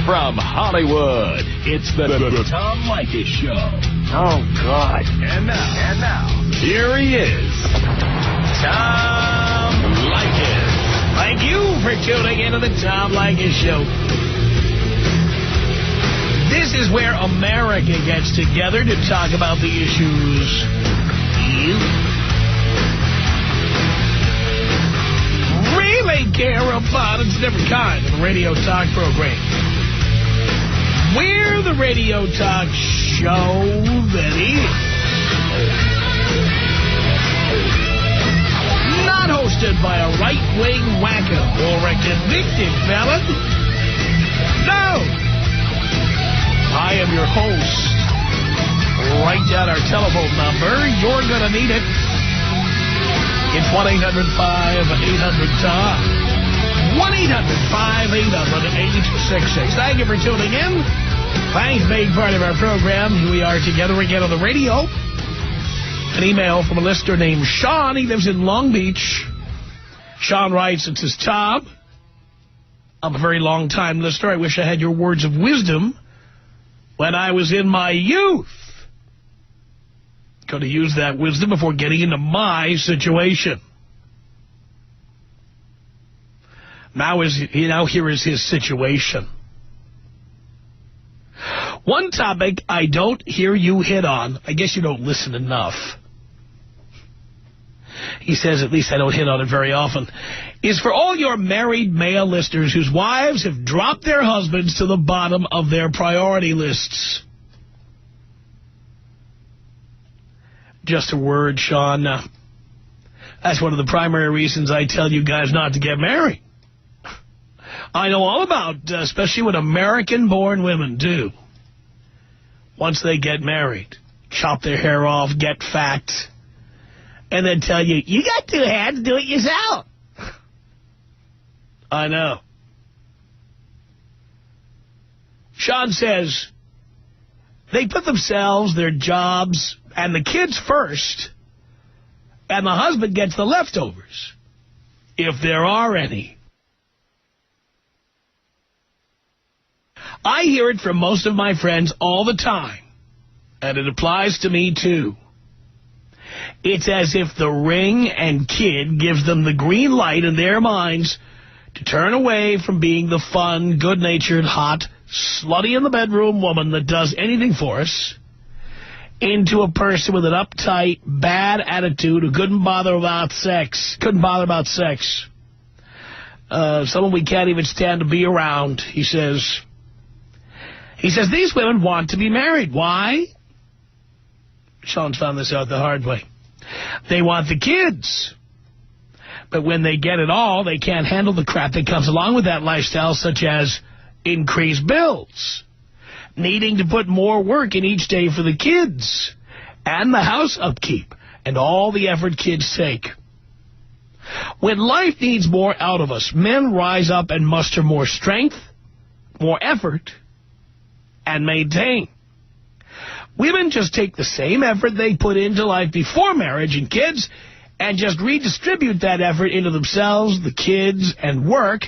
From Hollywood, it's the Tom Leykis Show. Oh, God. And now, here he is, Tom Leykis. Thank you for tuning into the Tom Leykis Show. This is where America gets together to talk about the issues you really care about. It's a different kind of radio talk program. We're the radio talk show that is not hosted by a right-wing wacko or a convicted felon. No! I am your host. Write down our telephone number. You're going to need it. It's 1-800-5800-TOM. 1-800-5800-866. Thank you for tuning in. Thanks for being part of our program. Here we are together again on the radio. An email from a listener named Sean. He lives in Long Beach. Sean writes, it says, Tom, I'm a very long-time listener. I wish I had your words of wisdom when I was in my youth. Could have used that wisdom before getting into my situation. Now here is his situation. One topic I don't hear you hit on, I guess you don't listen enough. He says, at least I don't hit on it very often, is for all your married male listeners whose wives have dropped their husbands to the bottom of their priority lists. Just a word, Sean. That's one of the primary reasons I tell you guys not to get married. I know all about, especially what American-born women do. Once they get married, chop their hair off, get fat, and then tell you, you got two hands, do it yourself. I know. Sean says they put themselves, their jobs, and the kids first, and the husband gets the leftovers, if there are any. I hear it from most of my friends all the time, and it applies to me, too. It's as if the ring and kid gives them the green light in their minds to turn away from being the fun, good-natured, hot, slutty-in-the-bedroom woman that does anything for us into a person with an uptight, bad attitude who couldn't bother about sex. Someone we can't even stand to be around, he says. He says, these women want to be married. Why? Sean's found this out the hard way. They want the kids. But when they get it all, they can't handle the crap that comes along with that lifestyle, such as increased bills, needing to put more work in each day for the kids, and the house upkeep, and all the effort kids take. When life needs more out of us, men rise up and muster more strength, more effort, and maintain. Women just take the same effort they put into life before marriage and kids and just redistribute that effort into themselves, the kids, and work,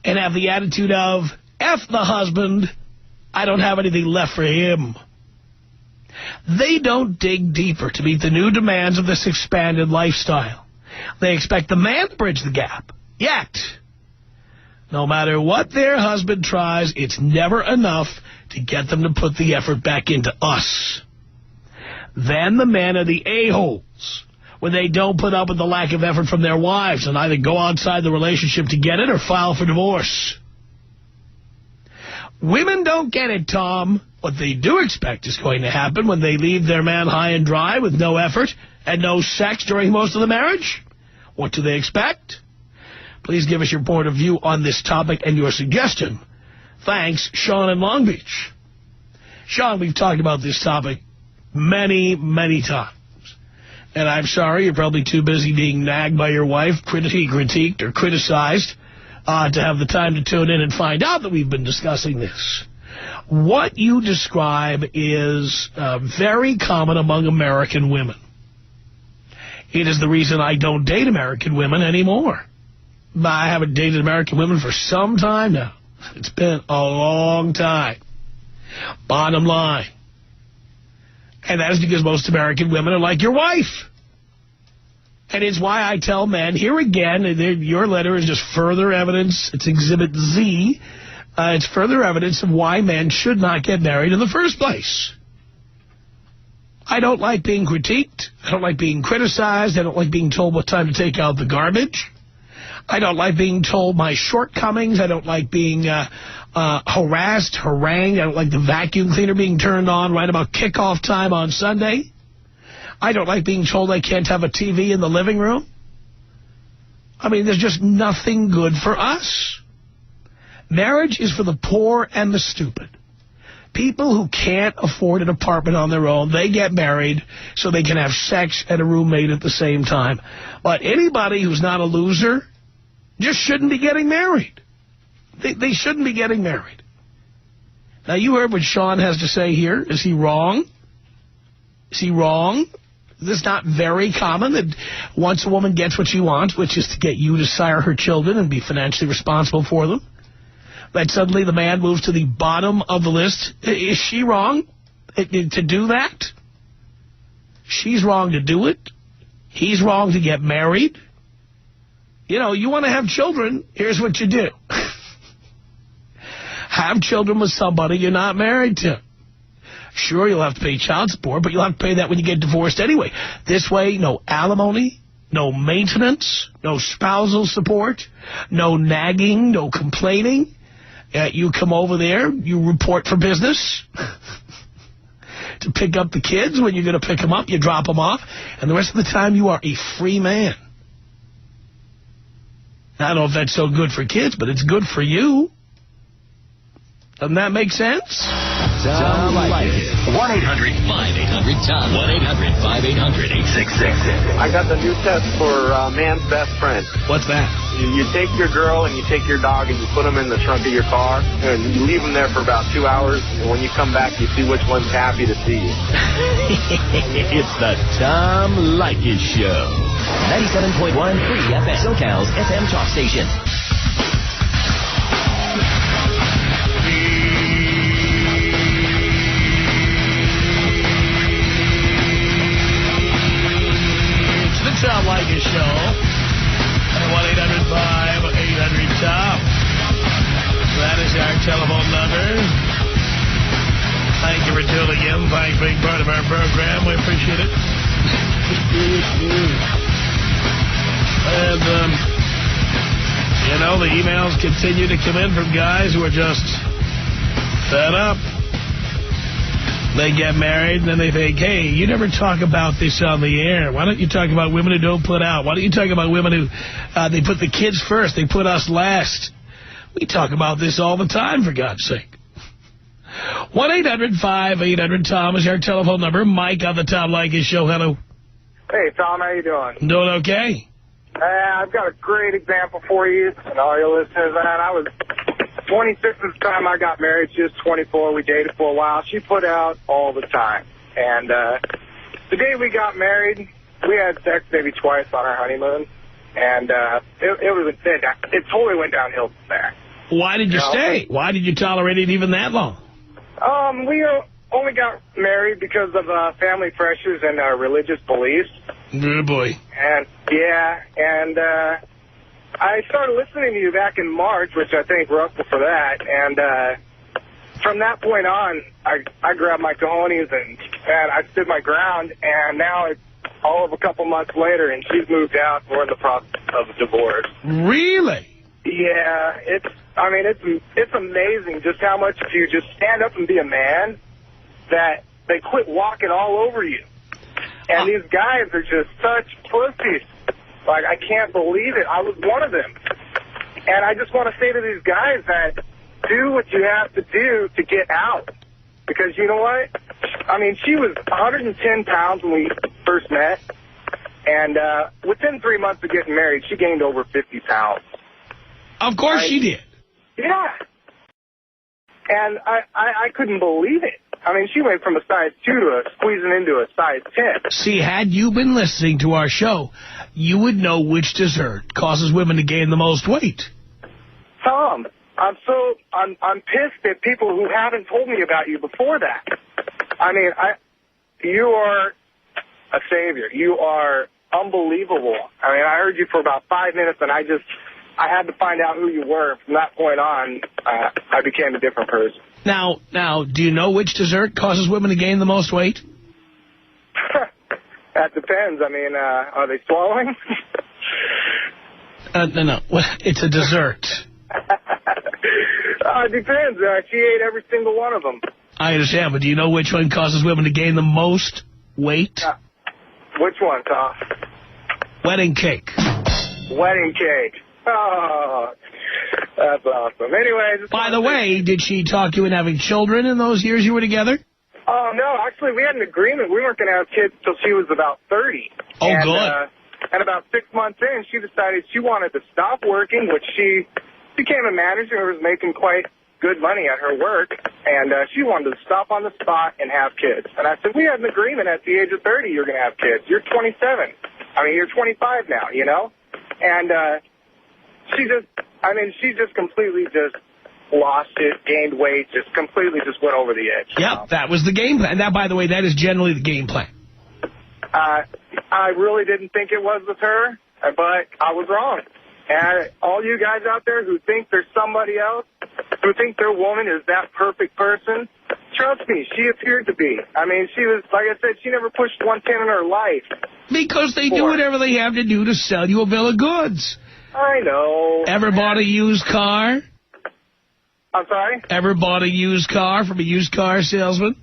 and have the attitude of, F the husband, I don't have anything left for him. They don't dig deeper to meet the new demands of this expanded lifestyle. They expect the man to bridge the gap. Yet, no matter what their husband tries, it's never enough to get them to put the effort back into us. Then the men are the a-holes when they don't put up with the lack of effort from their wives and either go outside the relationship to get it or file for divorce. Women don't get it, Tom. What they do expect is going to happen when they leave their man high and dry with no effort and no sex during most of the marriage. What do they expect? Please give us your point of view on this topic and your suggestion. Thanks, Sean in Long Beach. Sean, we've talked about this topic many, many times. And I'm sorry, you're probably too busy being nagged by your wife, critiqued or criticized, to have the time to tune in and find out that we've been discussing this. What you describe is very common among American women. It is the reason I don't date American women anymore. I haven't dated American women for some time now. It's been a long time. Bottom line. And that is because most American women are like your wife. And it's why I tell men, here again, your letter is just further evidence. It's Exhibit Z. It's further evidence of why men should not get married in the first place. I don't like being critiqued. I don't like being criticized. I don't like being told what time to take out the garbage. I don't like being told my shortcomings. I don't like being harassed, harangued. I don't like the vacuum cleaner being turned on right about kickoff time on Sunday. I don't like being told I can't have a TV in the living room. I mean, there's just nothing good for us. Marriage is for the poor and the stupid. People who can't afford an apartment on their own, they get married so they can have sex and a roommate at the same time. But anybody who's not a loser just shouldn't be getting married. They shouldn't be getting married. Now, you heard what Sean has to say here. Is he wrong? Is he wrong? Is this not very common that once a woman gets what she wants, which is to get you to sire her children and be financially responsible for them, that suddenly the man moves to the bottom of the list? Is she wrong to do that? She's wrong to do it. He's wrong to get married. You know, you want to have children, here's what you do. Have children with somebody you're not married to. Sure, you'll have to pay child support, but you'll have to pay that when you get divorced anyway. This way, no alimony, no maintenance, no spousal support, no nagging, no complaining. You come over there, you report for business to pick up the kids. When you're going to pick them up, you drop them off. And the rest of the time, you are a free man. I don't know if that's so good for kids, but it's good for you. Doesn't that make sense? Tom Leykis. 1-800-5800-TOM. 1-800-5800-866. I got the new test for man's best friend. What's that? You take your girl and you take your dog and you put them in the trunk of your car and you leave them there for about 2 hours. And when you come back, you see which one's happy to see you. It's the Tom Leykis Show. 97.1 Free FM. SoCal's FM talk station. Tom Leykis Show at 1-800-5800-TOM. That is our telephone number. Thank you for tuning in. Thanks for being part of our program. We appreciate it. And, you know, the emails continue to come in from guys who are just fed up. They get married, and then they think, hey, you never talk about this on the air. Why don't you talk about women who don't put out? Why don't you talk about women who, they put the kids first, they put us last? We talk about this all the time, for God's sake. 1-800-5800-TOM is our telephone number. Mike on the Tom Leykis Show. Hello. Hey, Tom, how you doing? Doing okay? I've got a great example for you and all your listeners. Man, I was 26 at the time I got married. She was 24. We dated for a while. She put out all the time. And the day we got married, we had sex maybe twice on our honeymoon. And it totally went downhill from there. Why did you stay? Why did you tolerate it even that long? We only got married because of family pressures and religious beliefs. Good boy. And, yeah, and I started listening to you back in March, which I think we're up for that. And from that point on, I grabbed my cojones and I stood my ground. And now it's all of a couple months later, and she's moved out. We're in the process of divorce. Really? Yeah, it's amazing just how much if you just stand up and be a man, that they quit walking all over you. And these guys are just such pussies. Like, I can't believe it. I was one of them. And I just want to say to these guys that do what you have to do to get out. Because you know what? I mean, she was 110 pounds when we first met. And within 3 months of getting married, she gained over 50 pounds. Of course she did. Yeah. And I couldn't believe it. I mean, she went from a size 2 to squeezing into a size 10. See, had you been listening to our show, you would know which dessert causes women to gain the most weight. Tom, I'm pissed at people who haven't told me about you before that. I mean, you are a savior. You are unbelievable. I mean, I heard you for about 5 minutes, and I had to find out who you were. From that point on, I became a different person. Now, do you know which dessert causes women to gain the most weight? That depends. I mean, are they swallowing? No. It's a dessert. It depends. She ate every single one of them. I understand, but do you know which one causes women to gain the most weight? Which one, Tom? Wedding cake. Wedding cake. Oh, that's awesome. Anyway. By the way, did she talk you into having children in those years you were together? Oh, no. Actually, we had an agreement. We weren't going to have kids till she was about 30. Oh, good. And about 6 months in, she decided she wanted to stop working, which she became a manager who was making quite good money at her work. And she wanted to stop on the spot and have kids. And I said, we had an agreement at the age of 30 you're going to have kids. You're 27. I mean, you're 25 now, you know? And she just completely just lost it, gained weight, just completely just went over the edge. Yep, that was the game plan. And that, by the way, that is generally the game plan. I really didn't think it was with her, but I was wrong. And all you guys out there who think there's somebody else, who think their woman is that perfect person, trust me, she appeared to be. I mean, she was, like I said, she never pushed 110 in her life. Because they do whatever they have to do to sell you a bill of goods. I know. Ever bought a used car? I'm sorry? Ever bought a used car from a used car salesman?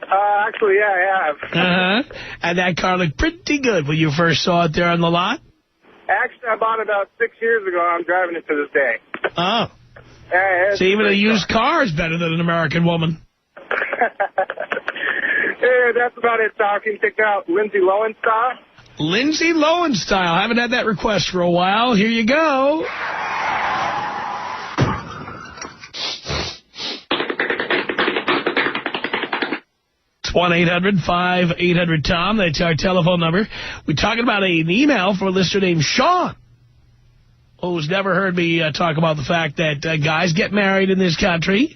Actually, yeah, I have. Uh-huh. And that car looked pretty good when you first saw it there on the lot? Actually, I bought it about 6 years ago, and I'm driving it to this day. Oh. So even a used car is better than an American woman. Yeah, that's about it, Doc. You can check out Lindsay Lowenstyle. Lindsay Lowenstyle. Haven't had that request for a while. Here you go. It's 1-800-5800-TOM. That's our telephone number. We're talking about an email from a listener named Sean, who's never heard me talk about the fact that guys get married in this country,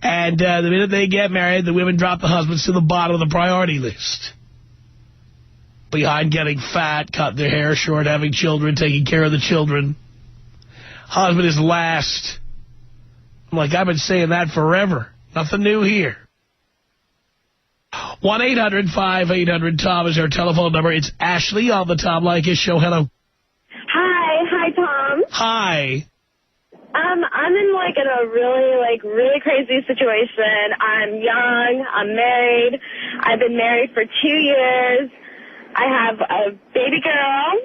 and the minute they get married, the women drop the husbands to the bottom of the priority list. Behind getting fat, cutting their hair short, having children, taking care of the children. Husband is last. I'm like, I've been saying that forever. Nothing new here. 1-800-5800-TOM is our telephone number. It's Ashley on the Tom Leykis Show. Hello. Hi, Tom. Hi. I'm in a really crazy situation. I'm young. I'm married. I've been married for 2 years. I have a baby girl.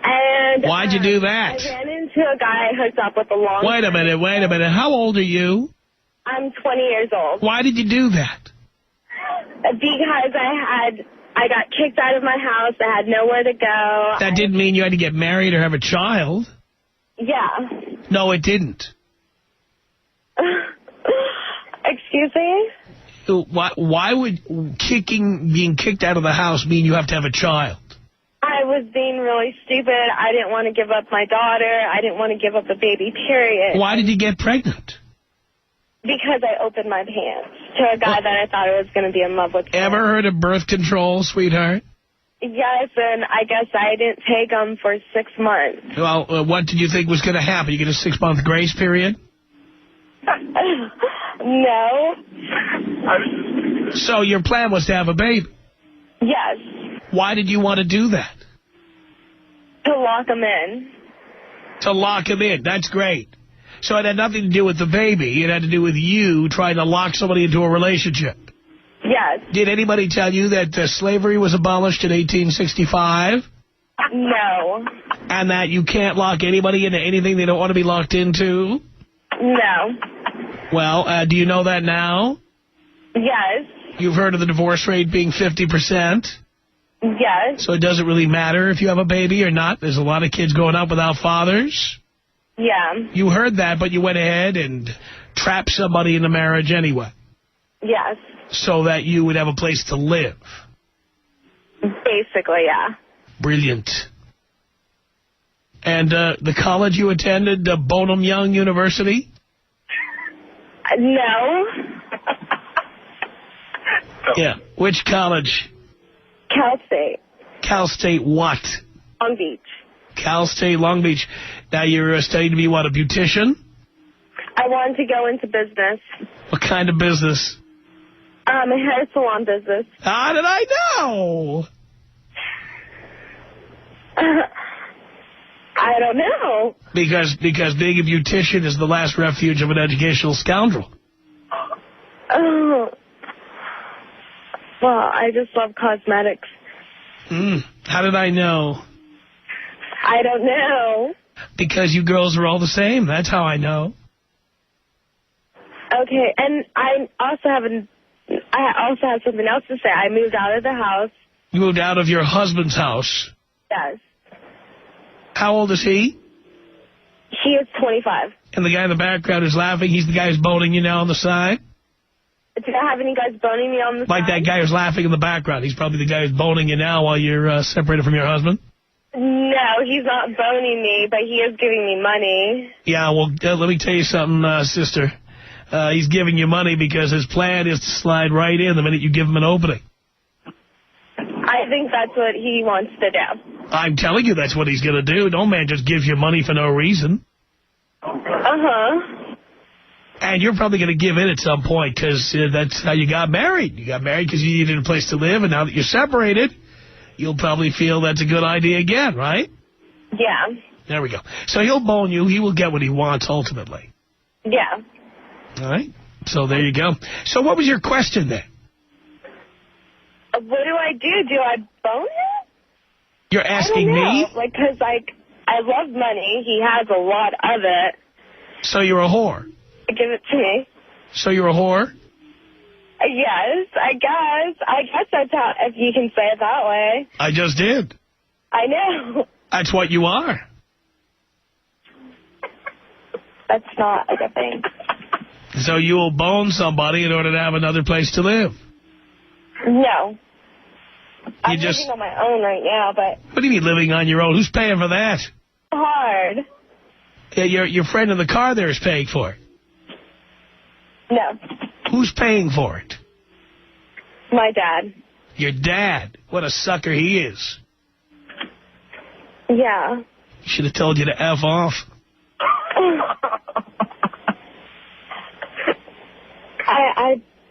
And why'd you do that? I ran into a guy I hooked up with a long Wait a minute. How old are you? I'm 20 years old. Why did you do that? Because I got kicked out of my house. I had nowhere to go. That didn't mean you had to get married or have a child. Yeah. No, it didn't. Excuse me? Why would being kicked out of the house mean you have to have a child? I was being really stupid. I didn't want to give up my daughter. I didn't want to give up the baby, period. Why did you get pregnant? Because I opened my pants to a guy that I thought I was going to be in love with. Ever heard of birth control, sweetheart? Yes, and I guess I didn't take them for 6 months. Well, what did you think was going to happen? You get a 6-month grace period? No. So your plan was to have a baby? Yes. Why did you want to do that? To lock him in. To lock him in. That's great. So it had nothing to do with the baby. It had to do with you trying to lock somebody into a relationship. Yes. Did anybody tell you that slavery was abolished in 1865? No. And that you can't lock anybody into anything they don't want to be locked into? No. Well, do you know that now? Yes. You've heard of the divorce rate being 50%? Yes. So it doesn't really matter if you have a baby or not. There's a lot of kids growing up without fathers. Yeah. You heard that, but you went ahead and trapped somebody into marriage anyway. Yes. So that you would have a place to live. Basically, yeah. Brilliant. And the college you attended, Bonham Young University? No. Yeah. Which college? Cal State. Cal State what? Long Beach. Cal State, Long Beach. Now you're studying to be, what, a beautician? I wanted to go into business. What kind of business? A hair salon business. How did I know? I don't know. Because being a beautician is the last refuge of an educational scoundrel. Oh. Well, I just love cosmetics. How did I know? I don't know. Because you girls are all the same. That's how I know. Okay, and I also have something else to say. I moved out of the house. You moved out of your husband's house? Yes. How old is he? He is 25. And the guy in the background is laughing. He's the guy who's boning you now on the side? Did I have any guys boning me on the side? Like that guy who's laughing in the background. He's probably the guy who's boning you now while you're separated from your husband? No, he's not boning me, but he is giving me money. Yeah, well, let me tell you something, sister. He's giving you money because his plan is to slide right in the minute you give him an opening. I think that's what he wants to do. I'm telling you that's what he's going to do. No man just gives you money for no reason. Uh-huh. And you're probably going to give in at some point because that's how you got married. You got married because you needed a place to live, and now that you're separated, you'll probably feel that's a good idea again, right? Yeah. There we go. So he'll bone you. He will get what he wants ultimately. Yeah. All right. So there you go. So what was your question then? What do I do? Do I bone him? You're asking me? Like, because, I love money. He has a lot of it. So you're a whore? Give it to me. So you're a whore? Yes, I guess. I guess that's how, if you can say it that way. I just did. I know. That's what you are. That's not a good thing. So you will bone somebody in order to have another place to live? No. I'm living on my own right now, but... What do you mean living on your own? Who's paying for that? Hard. Yeah, your friend in the car there is paying for it. No. Who's paying for it? My dad. Your dad. What a sucker he is. Yeah. He should have told you to F off.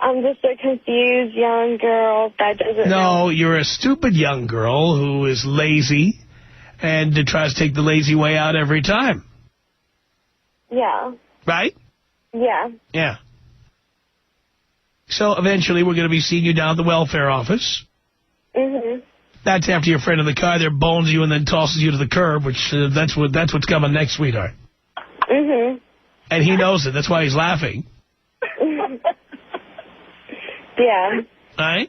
I'm just a confused young girl that doesn't know. No, you're a stupid young girl who is lazy and tries to take the lazy way out every time. Yeah. Right? Yeah. Yeah. So eventually we're going to be seeing you down at the welfare office. Mm-hmm. That's after your friend in the car there bones you and then tosses you to the curb, which that's what's coming next, sweetheart. Mm-hmm. And he knows it. That's why he's laughing. Yeah. Right?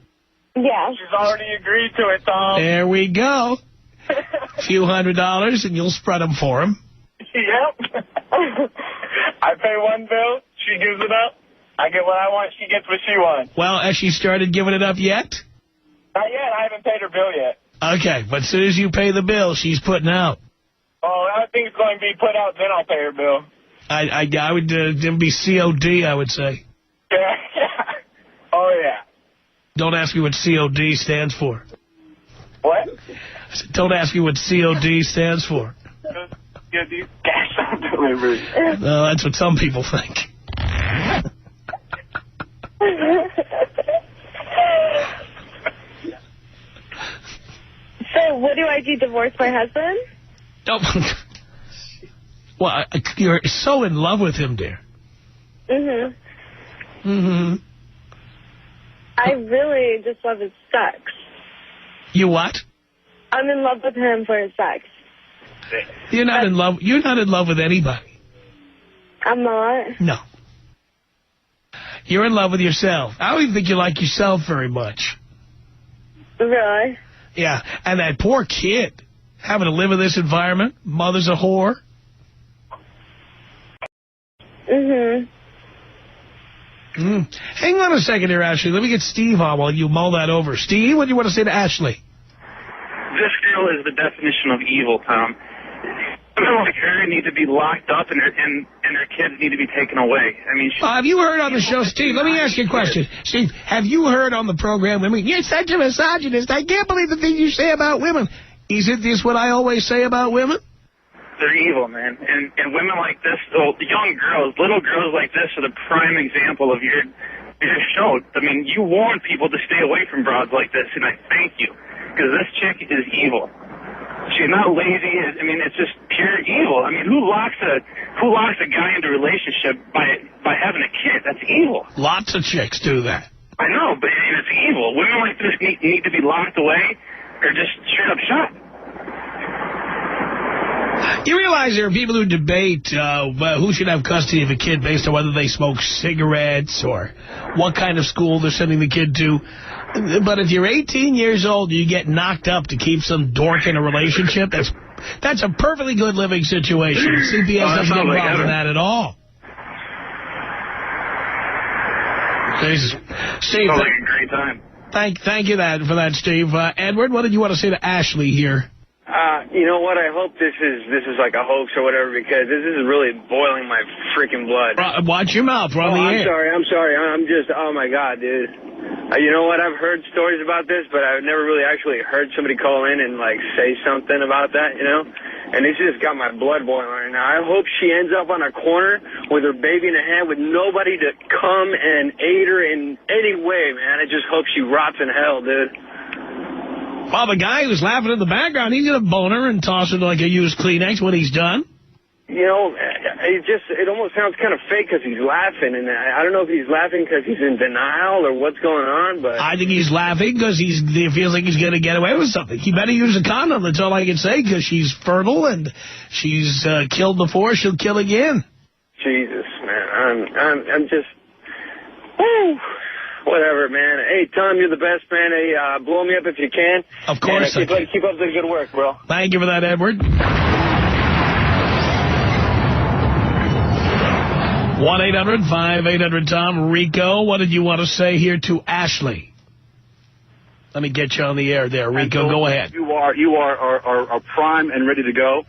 Yeah. She's already agreed to it, Tom. There we go. A few $100 and you'll spread them for him. Yep. I pay one bill, she gives it up. I get what I want, she gets what she wants. Well, has she started giving it up yet? Not yet, I haven't paid her bill yet. Okay, but as soon as you pay the bill, she's putting out. Oh, I think it's going to be put out, then I'll pay her bill. I would, it'd be COD, I would say. Yeah. Oh, yeah. Don't ask me what COD stands for. What? Don't ask me what COD stands for. Cash on delivery. No, that's what some people think. So, what do I do, divorce my husband? Oh, well, you're so in love with him, dear. Mm-hmm. Mm-hmm. I really just love his sex. You what? I'm in love with him for his sex. You're not in love. You're not in love with anybody. I'm not? No. You're in love with yourself. I don't even think you like yourself very much. Really? Yeah, and that poor kid having to live in this environment. Mother's a whore. Mm-hmm. Hang on a second here, Ashley. Let me get Steve on while you mull that over. Steve, what do you want to say to Ashley? This girl is the definition of evil, Tom. women like her need to be locked up and their kids need to be taken away. I mean, have you heard on the show, Steve, let me ask you a question. Steve, have you heard on the program, women, you're such a misogynist, I can't believe the things you say about women. Isn't this what I always say about women? They're evil, man. And women like this, young girls, little girls like this are the prime example of your show. I mean, you warn people to stay away from broads like this, and I thank you. Because this chick is evil. She's not lazy. I mean, it's just pure evil. I mean, who locks a guy into a relationship by having a kid? That's evil. Lots of chicks do that. I know, but it's evil. Women like this need to be locked away or just straight up shot. You realize there are people who debate who should have custody of a kid based on whether they smoke cigarettes or what kind of school they're sending the kid to. But if you're 18 years old and you get knocked up to keep some dork in a relationship, that's a perfectly good living situation. CPS doesn't get involved in that at all. Jesus. Steve, sounds like a great time. Thank you for that, Steve. Edward, what did you want to say to Ashley here? You know what? I hope this is like a hoax or whatever, because this is really boiling my freaking blood. Watch your mouth. We're on the air. I'm sorry. I'm just, oh, my God, dude. You know what? I've heard stories about this, but I've never really actually heard somebody call in and, like, say something about that, you know? And it's just got my blood boiling right now. I hope she ends up on a corner with her baby in her hand with nobody to come and aid her in any way, man. I just hope she rots in hell, dude. Well, the guy who's laughing in the background, he's going to bone her and toss her like a used Kleenex when he's done. You know, it almost sounds kind of fake because he's laughing, and I don't know if he's laughing because he's in denial or what's going on, but... I think he's laughing because he feels like he's going to get away with something. He better use a condom, that's all I can say, because she's fertile and she's killed before, she'll kill again. Jesus, man, I'm just... Woo! Whatever, man. Hey, Tom, you're the best, man. Hey, blow me up if you can. Of course. Keep up the good work, bro. Thank you for that, Edward. 1-800-5800-TOM. Rico, what did you want to say here to Ashley? Let me get you on the air there, Rico. Go ahead. You are prime and ready to go.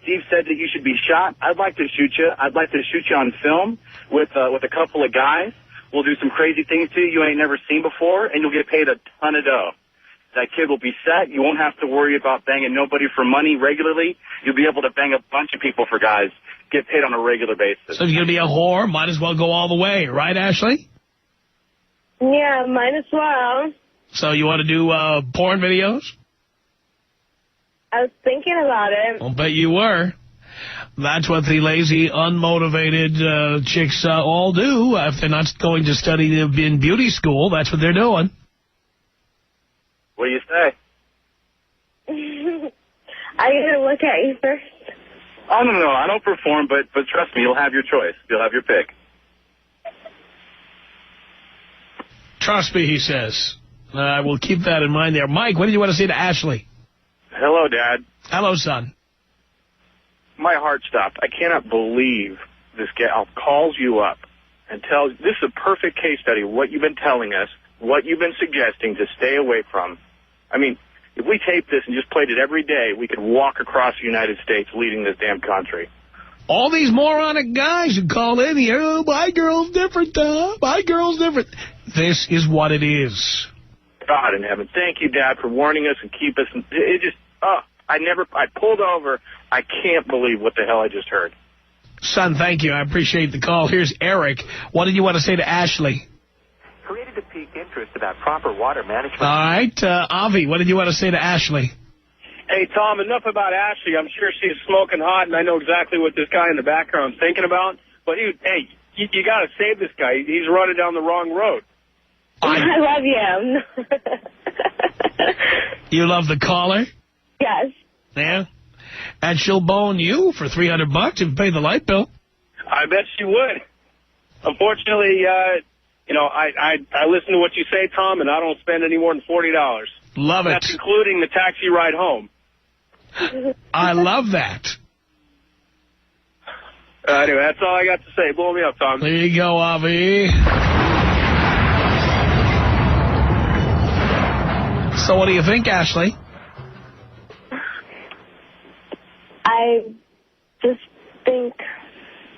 Steve said that you should be shot. I'd like to shoot you. I'd like to shoot you on film with a couple of guys. We'll do some crazy things to you ain't never seen before, and you'll get paid a ton of dough. That kid will be set. You won't have to worry about banging nobody for money regularly. You'll be able to bang a bunch of people for guys, get paid on a regular basis. So if you're going to be a whore, might as well go all the way, right, Ashley? Yeah, might as well. So you want to do porn videos? I was thinking about it. I'll bet you were. That's what the lazy, unmotivated chicks all do. If they're not going to study in beauty school, that's what they're doing. What do you say? I'm going to look at you first. Oh, no, I don't perform, but trust me, you'll have your choice. You'll have your pick. Trust me, he says. I will keep that in mind there. Mike, what did you want to say to Ashley? Hello, Dad. Hello, son. My heart stopped. I cannot believe this gal calls you up and tells, this is a perfect case study of what you've been telling us, what you've been suggesting to stay away from. I mean, if we taped this and just played it every day, we could walk across the United States leading this damn country. All these moronic guys who call in here, oh, my girl's different, my girl's different. This is what it is. God in heaven, thank you, Dad, for warning us and keep us. It just, I pulled over. I can't believe what the hell I just heard. Son, thank you. I appreciate the call. Here's Eric. What did you want to say to Ashley? Created to pique interest about proper water management. All right. Avi, what did you want to say to Ashley? Hey, Tom, enough about Ashley. I'm sure she's smoking hot, and I know exactly what this guy in the background is thinking about. But, hey, you got to save this guy. He's running down the wrong road. I love you. You love the caller? Yes. Yeah? And she'll bone you for $300 if you pay the light bill. I bet she would. Unfortunately, you know, I listen to what you say, Tom, and I don't spend any more than $40. Love it. That's including the taxi ride home. I love that. Anyway, that's all I got to say. Blow me up, Tom. There you go, Avi. So what do you think, Ashley? I just think,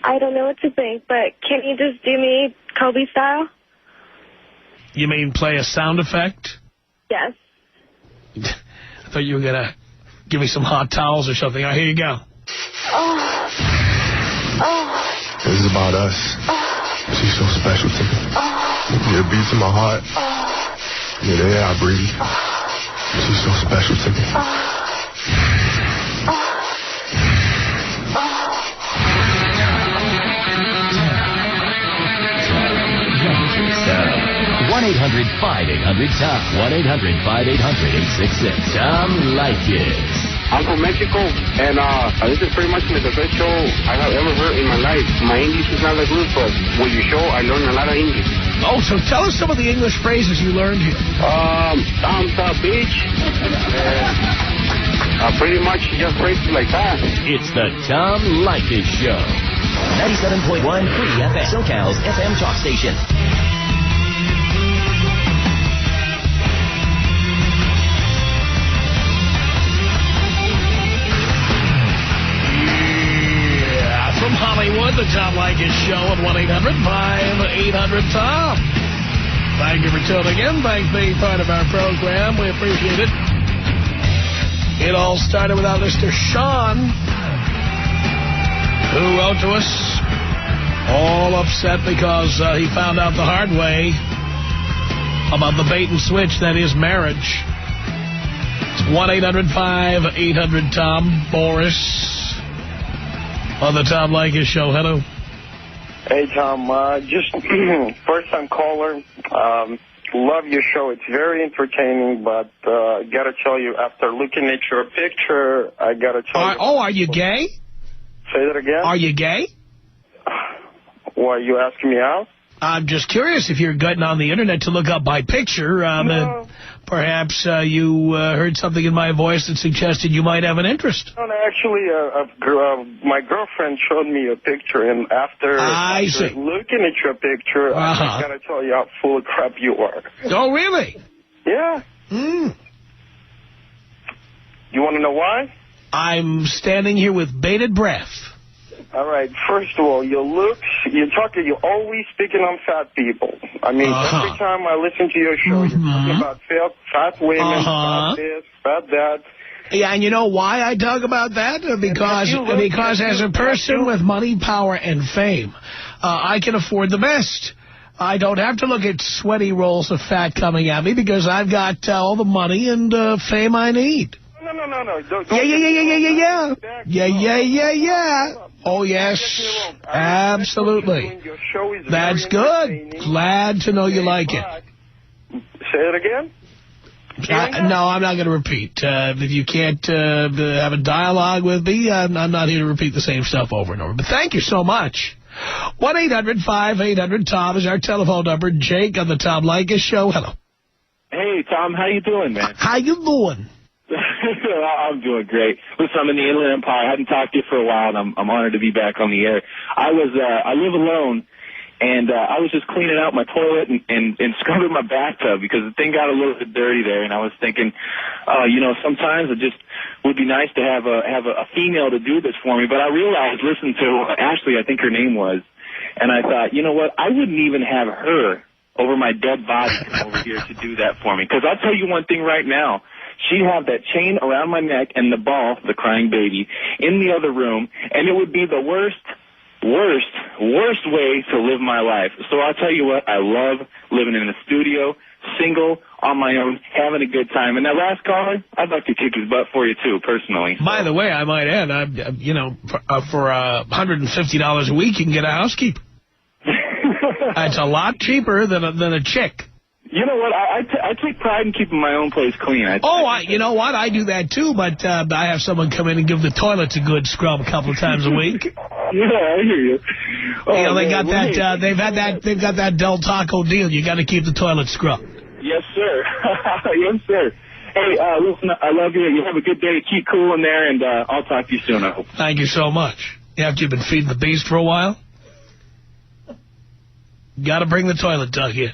I don't know what to think, but can you just do me Kobe style? You mean play a sound effect? Yes. I thought you were going to give me some hot towels or something. All right, here you go. Oh. Oh. This is about us. Oh. She's so special to me. Oh. Yeah, it beats in my heart. Oh. Yeah, the air I breathe. Oh. She's so special to me. Oh. 1-800-5800-TOM. 1-800-5800-866. Tom Leykis. I'm from Mexico, and this is pretty much the best show I have ever heard in my life. My English is not that good, but with your show, I learned a lot of English. Oh, so tell us some of the English phrases you learned here. Thumbs up, bitch. Pretty much just phrases like that. It's the Tom Leykis Show. 97.1 Free FM. SoCal's FM talk station. From Hollywood, the Tom Leykis Show at 1-800-5800-TOM. Thank you for tuning in. Thanks for being part of our program. We appreciate it. It all started with our listener, Sean, who wrote to us all upset because he found out the hard way about the bait and switch that is marriage. It's 1-800-5800-TOM. Boris on the Tom Leykis Show. Hello. Hey, Tom. Just first-time caller. Love your show. It's very entertaining, but got to tell you, after looking at your picture, I got to tell you. Oh, are you gay? Say that again? Are you gay? Why, are you asking me out? I'm just curious if you're getting on the Internet to look up my picture. No. Perhaps you heard something in my voice that suggested you might have an interest. No, actually, my girlfriend showed me a picture, and after looking at your picture, I got to tell you how full of crap you are. Oh, really? Yeah. Mm. You want to know why? I'm standing here with bated breath. All right. First of all, your looks, you're always speaking on fat people. I mean, every time I listen to your show, you're talking about fat women, fat this, fat that. Yeah, and you know why I talk about that? Because as a person with money, power, and fame, I can afford the best. I don't have to look at sweaty rolls of fat coming at me because I've got all the money and fame I need. No. Don't Yeah. Oh, yes. Absolutely. That's good. Glad to know you like it. Say it again? No, I'm not going to repeat. If you can't have a dialogue with me, I'm not here to repeat the same stuff over and over. But thank you so much. 1-800-5800-TOM is our telephone number. Jake on the Tom Leykis Show. Hello. Hey, Tom. How you doing, man? How you doing? I'm doing great. Listen, I'm in the Inland Empire. I hadn't talked to you for a while, and I'm honored to be back on the air. I live alone, and I was just cleaning out my toilet and scrubbing my bathtub because the thing got a little bit dirty there, and I was thinking, sometimes it just would be nice to have a female to do this for me. But I realized, listen to Ashley, I think her name was, and I thought, you know what, I wouldn't even have her over my dead body over here to do that for me. Because I'll tell you one thing right now. She'd have that chain around my neck and the ball, the crying baby, in the other room, and it would be the worst way to live my life. So I'll tell you what, I love living in a studio, single, on my own, having a good time. And that last caller, I'd like to kick his butt for you, too, personally. By the way, I might add, for $150 a week, you can get a housekeeper. That's a lot cheaper than a chick. You know what? I take pride in keeping my own place clean. You know what? I do that, too, but I have someone come in and give the toilets a good scrub a couple of times a week. Yeah, I hear you. They've got that Del Taco deal. You got to keep the toilet scrubbed. Yes, sir. Yes, sir. Hey, listen, I love you. You have a good day. Keep cool in there, and I'll talk to you soon, I hope. Thank you so much. After you've been feeding the beast for a while, got to bring the toilet duck in.